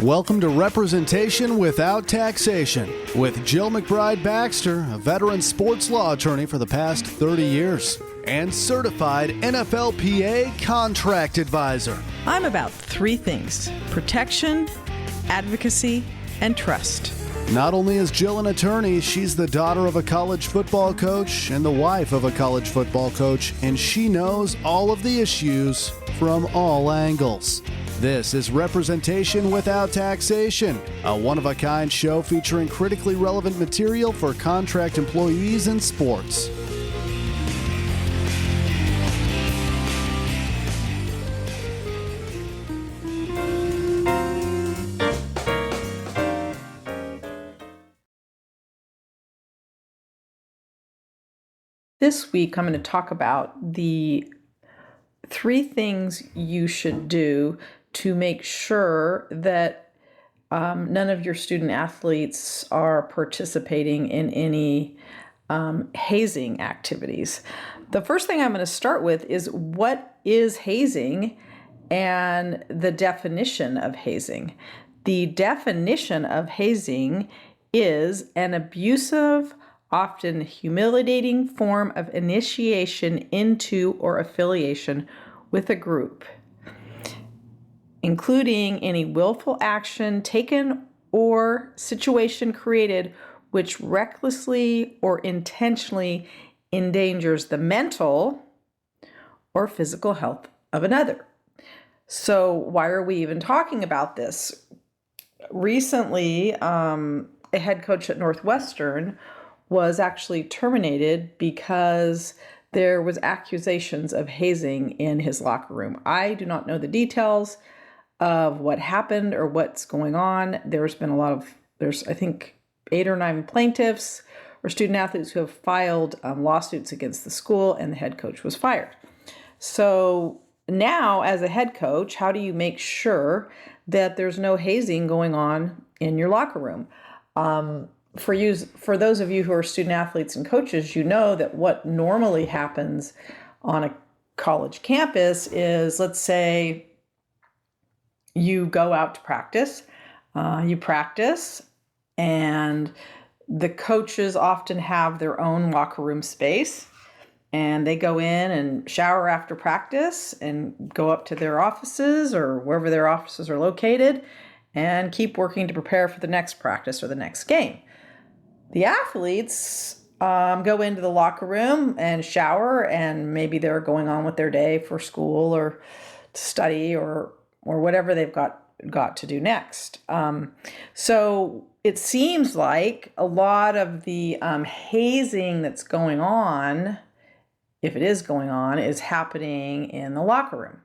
Welcome to Representation Without Taxation with Jill McBride Baxter, a veteran sports law attorney for the past 30 years and certified NFLPA contract advisor. I'm about three things: protection, advocacy, and trust. Not only is Jill an attorney, she's the daughter of a college football coach and the wife of a college football coach, and she knows all of the issues from all angles. This is Representation Without Taxation, a one-of-a-kind show featuring critically relevant material for contract employees in sports. This week, I'm going to talk about the three things you should do to make sure that none of your student athletes are participating in any hazing activities. The first thing I'm going to start with is what is hazing and the definition of hazing. The definition of hazing is an abusive, often humiliating form of initiation into or affiliation with a group, including any willful action taken or situation created which recklessly or intentionally endangers the mental or physical health of another. So why are we even talking about this? Recently, a head coach at Northwestern was actually terminated because there was accusations of hazing in his locker room. I do not know the details of what happened or what's going on. There's I think 8 or 9 plaintiffs or student athletes who have filed lawsuits against the school, and the head coach was fired. So now, as a head coach, how do you make sure that there's no hazing going on in your locker room? For those of you who are student athletes and coaches, you know that what normally happens on a college campus is, let's say you go out to practice, you practice, and the coaches often have their own locker room space, and they go in and shower after practice and go up to their offices or wherever their offices are located and keep working to prepare for the next practice or the next game. The athletes go into the locker room and shower, and maybe they're going on with their day for school or to study or whatever they've got to do next. So it seems like a lot of the hazing that's going on, if it is going on, is happening in the locker room.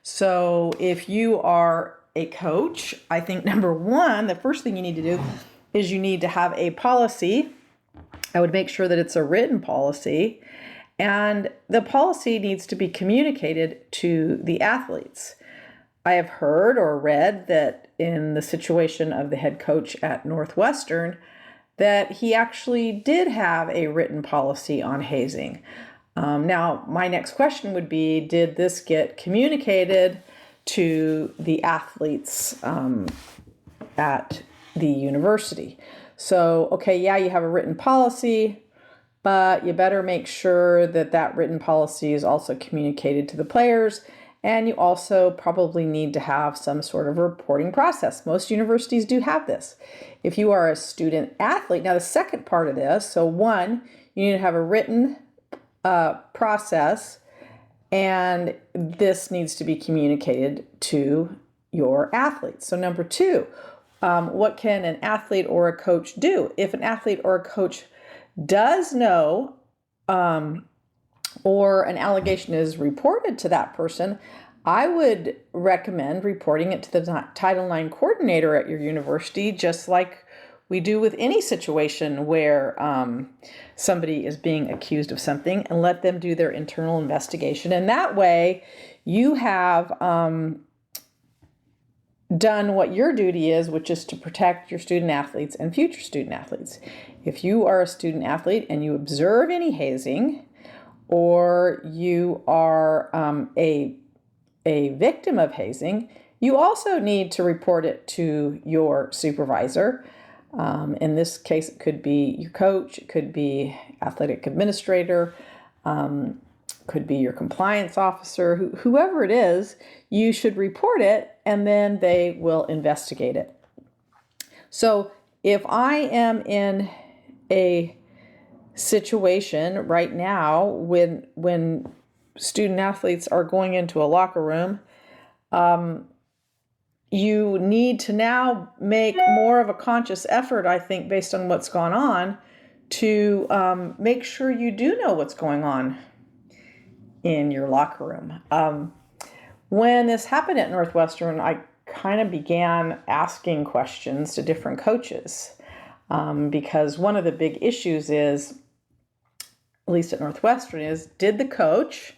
So if you are a coach, I think number one, the first thing you need to do is you need to have a policy. I would make sure that it's a written policy, and the policy needs to be communicated to the athletes. I have heard or read that in the situation of the head coach at Northwestern, that he actually did have a written policy on hazing. Now, my next question would be, did this get communicated to the athletes at the university? So, okay, yeah, you have a written policy, but you better make sure that that written policy is also communicated to the players, and you also probably need to have some sort of reporting process. Most universities do have this. If you are a student athlete, now the second part of this, so one, you need to have a written process, and this needs to be communicated to your athletes. So number two, what can an athlete or a coach do? If an athlete or a coach does know or an allegation is reported to that person, I would recommend reporting it to the Title IX coordinator at your university, just like we do with any situation where somebody is being accused of something, and let them do their internal investigation. And that way you have done what your duty is, which is to protect your student athletes and future student athletes. If you are a student athlete and you observe any hazing, or you are a victim of hazing, You also need to report it to your supervisor. In this case, it could be your coach, it could be athletic administrator, could be your compliance officer, whoever it is. You should report it, and then they will investigate it. So if I am in a situation right now when student athletes are going into a locker room, you need to now make more of a conscious effort, I think, based on what's gone on, to make sure you do know what's going on in your locker room. When this happened at Northwestern, I kind of began asking questions to different coaches, because one of the big issues is, at least at Northwestern, is did the coach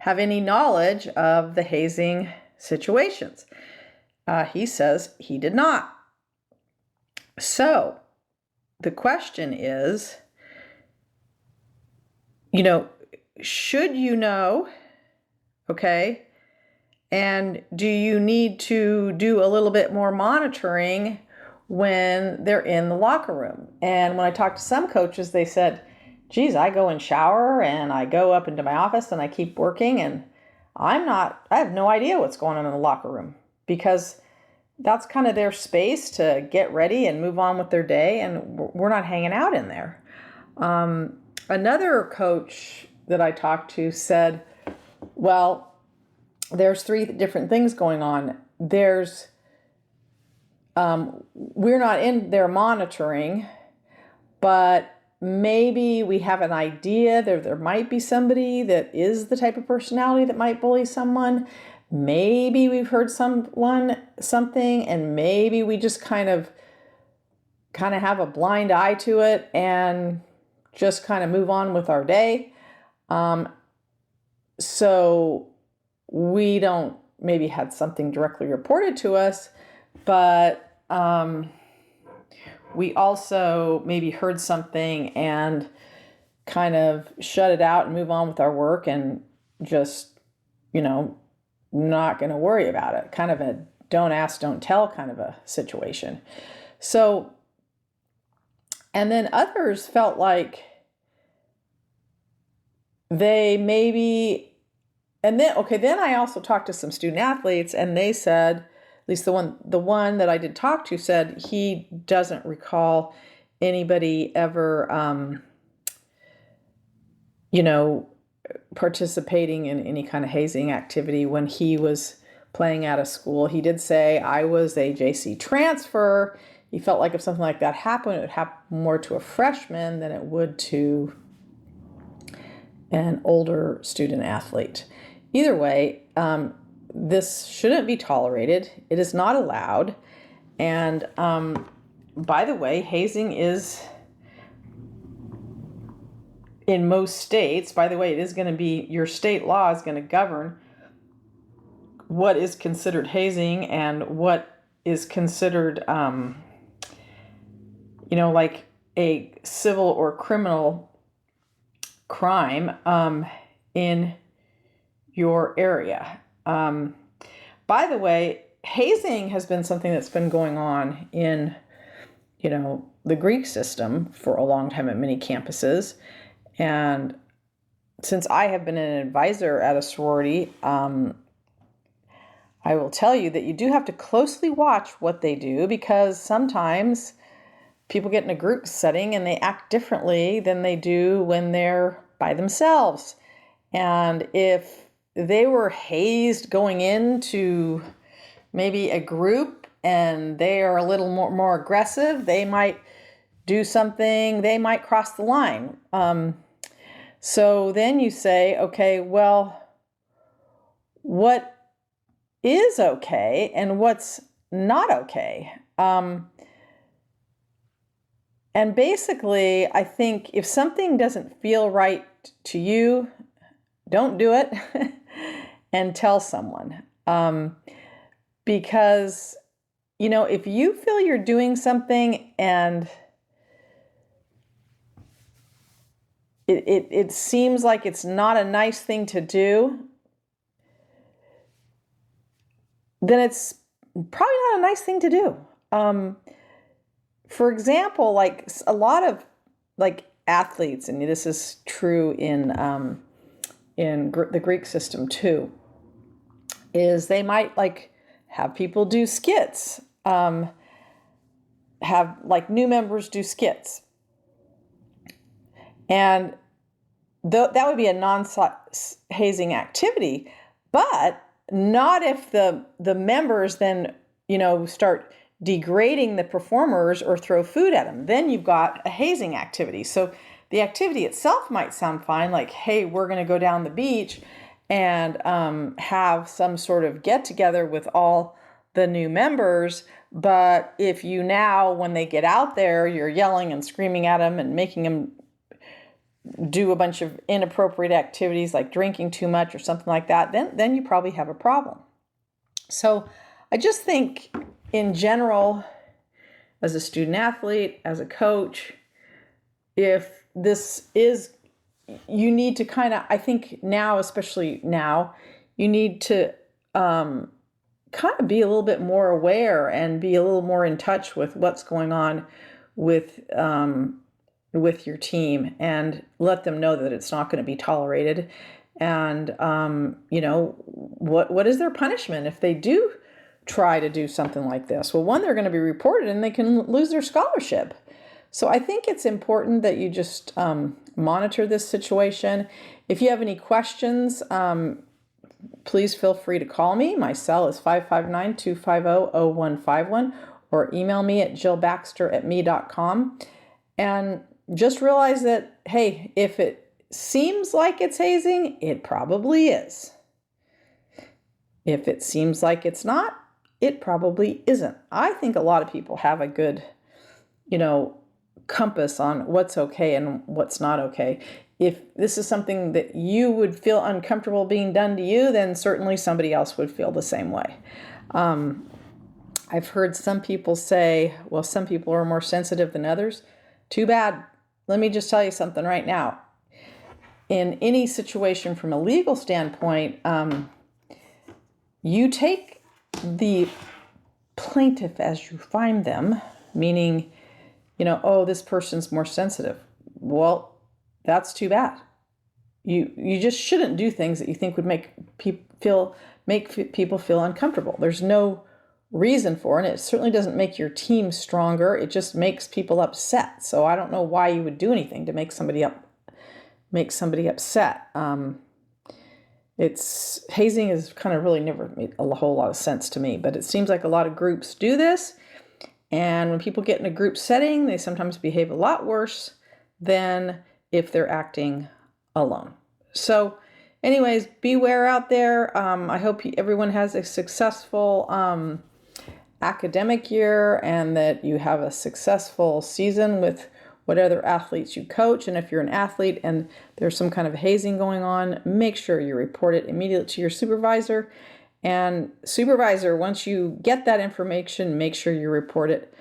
have any knowledge of the hazing situations? He says he did not. So the question is, should you know, okay? And do you need to do a little bit more monitoring when they're in the locker room? And when I talked to some coaches, they said, geez, I go and shower and I go up into my office and I keep working, and I have no idea what's going on in the locker room, because that's kind of their space to get ready and move on with their day, and we're not hanging out in there. Another coach that I talked to said, well, there's three different things going on. There's, we're not in there monitoring, but maybe we have an idea there might be somebody that is the type of personality that might bully someone. Maybe we've heard something, and maybe we just kind of have a blind eye to it and just kind of move on with our day. So we don't maybe had something directly reported to us, but we also maybe heard something and kind of shut it out and move on with our work and just, not going to worry about it. Kind of a don't ask, don't tell kind of a situation. So, and then others felt like they maybe, and then I also talked to some student athletes, and they said, at least the one that I did talk to said he doesn't recall anybody ever, participating in any kind of hazing activity when he was playing out of school. He did say, I was a JC transfer. He felt like if something like that happened, it would happen more to a freshman than it would to an older student athlete. Either way, this shouldn't be tolerated. It is not allowed. And by the way, hazing is, in most states, by the way, it is going to be, your state law is going to govern what is considered hazing and what is considered, like a civil or criminal crime in your area. By the way, hazing has been something that's been going on in, the Greek system for a long time at many campuses. And since I have been an advisor at a sorority, I will tell you that you do have to closely watch what they do, because sometimes people get in a group setting and they act differently than they do when they're by themselves. And if they were hazed going into maybe a group and they are a little more aggressive, they might do something, they might cross the line. So then you say, okay, well, what is okay and what's not okay? And basically, I think if something doesn't feel right to you, don't do it and tell someone. Because, if you feel you're doing something and it seems like it's not a nice thing to do, then it's probably not a nice thing to do. For example, like a lot of like athletes, and this is true in the Greek system too, is they might like have people do skits, have like new members do skits. And that would be a non-hazing activity, but not if the members then, start degrading the performers or throw food at them. Then you've got a hazing activity. So the activity itself might sound fine, like, hey, we're going to go down the beach and have some sort of get together with all the new members. But if you now, when they get out there, you're yelling and screaming at them and making them do a bunch of inappropriate activities like drinking too much or something like that, then you probably have a problem. So I just think in general, as a student athlete, as a coach, if this is, you need to kind of, I think now, especially now, you need to kind of be a little bit more aware and be a little more in touch with what's going on with your team, and let them know that it's not going to be tolerated. And, what is their punishment if they do try to do something like this? Well, one, they're going to be reported and they can lose their scholarship. So I think it's important that you just monitor this situation. If you have any questions, please feel free to call me. My cell is 559-250-0151, or email me at jillbaxter@me.com. And just realize that, hey, if it seems like it's hazing, it probably is. If it seems like it's not, it probably isn't. I think a lot of people have a good, compass on what's okay and what's not okay. If this is something that you would feel uncomfortable being done to you, then certainly somebody else would feel the same way. I've heard some people say, well, some people are more sensitive than others. Too bad. Let me just tell you something right now. In any situation from a legal standpoint, you take the plaintiff as you find them, meaning, this person's more sensitive. Well, that's too bad. You just shouldn't do things that you think would make people feel uncomfortable. There's no reason for it. It certainly doesn't make your team stronger. It just makes people upset. So I don't know why you would do anything to make somebody upset. Hazing is kind of really never made a whole lot of sense to me, but it seems like a lot of groups do this. And when people get in a group setting, they sometimes behave a lot worse than if they're acting alone. So anyways, beware out there. I hope everyone has a successful academic year, and that you have a successful season with what other athletes you coach. And if you're an athlete and there's some kind of hazing going on, make sure you report it immediately to your supervisor. And supervisor, once you get that information, make sure you report it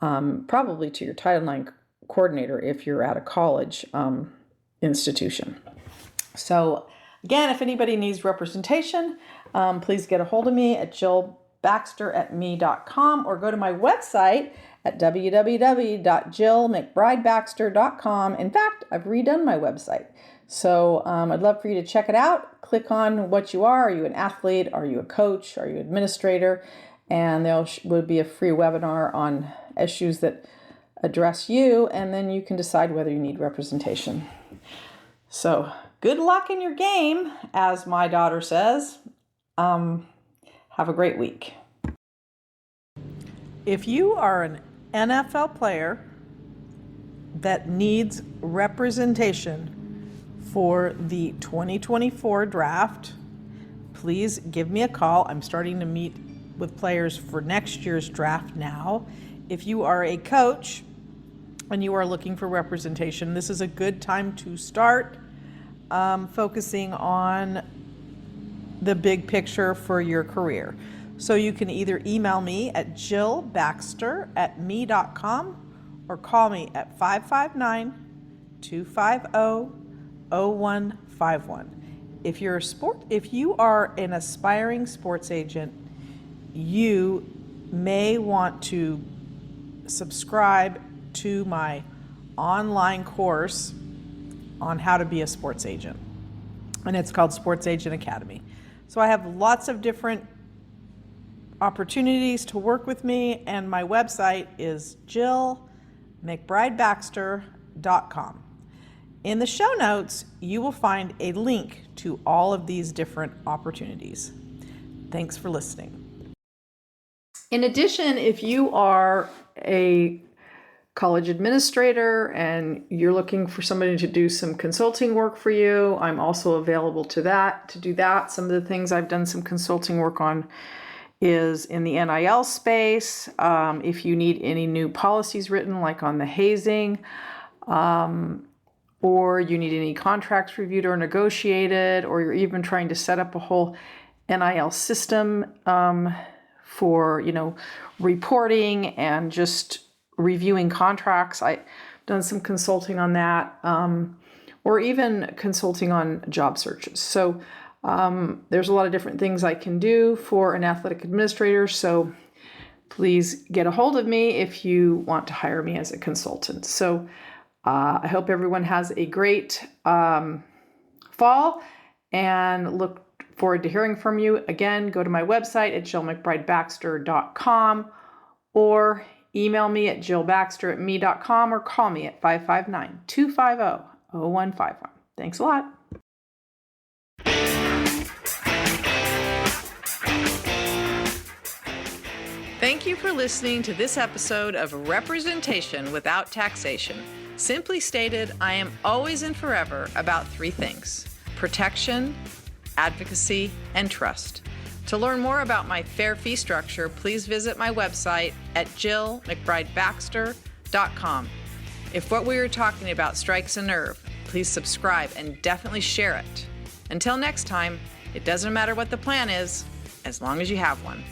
probably to your Title IX coordinator if you're at a college institution. So again, if anybody needs representation, please get a hold of me at jillbaxter@me.com, or go to my website at www.jillmcbridebaxter.com. In fact, I've redone my website. So I'd love for you to check it out. Click on what you are. Are you an athlete? Are you a coach? Are you an administrator? And there will be a free webinar on issues that address you, and then you can decide whether you need representation. So good luck in your game, as my daughter says. Have a great week. If you are an NFL player that needs representation for the 2024 draft, please give me a call. I'm starting to meet with players for next year's draft now. If you are a coach and you are looking for representation, this is a good time to start focusing on the big picture for your career. So you can either email me at jillbaxter@me.com or call me at 559-250-0151. If you are an aspiring sports agent you may want to subscribe to my online course on how to be a sports agent. And it's called Sports Agent Academy. So I have lots of different opportunities to work with me, and my website is jillmcbridebaxter.com. In the show notes, you will find a link to all of these different opportunities. Thanks for listening. In addition, if you are a college administrator and you're looking for somebody to do some consulting work for you, I'm also available to do that. Some of the things I've done some consulting work on is in the NIL space. If you need any new policies written, like on the hazing, or you need any contracts reviewed or negotiated, or you're even trying to set up a whole NIL system for, reporting and just reviewing contracts. I've done some consulting on that, or even consulting on job searches. So there's a lot of different things I can do for an athletic administrator. So please get a hold of me if you want to hire me as a consultant. So I hope everyone has a great fall and look forward to hearing from you. Again, go to my website at jillmcbridebaxter.com or email me at jillbaxter@me.com or call me at 559-250-0151. Thanks a lot. Thank you for listening to this episode of Representation Without Taxation. Simply stated, I am always and forever about three things: protection, advocacy, and trust. To learn more about my fair fee structure, please visit my website at jillmcbridebaxter.com. If what we are talking about strikes a nerve, please subscribe and definitely share it. Until next time, it doesn't matter what the plan is, as long as you have one.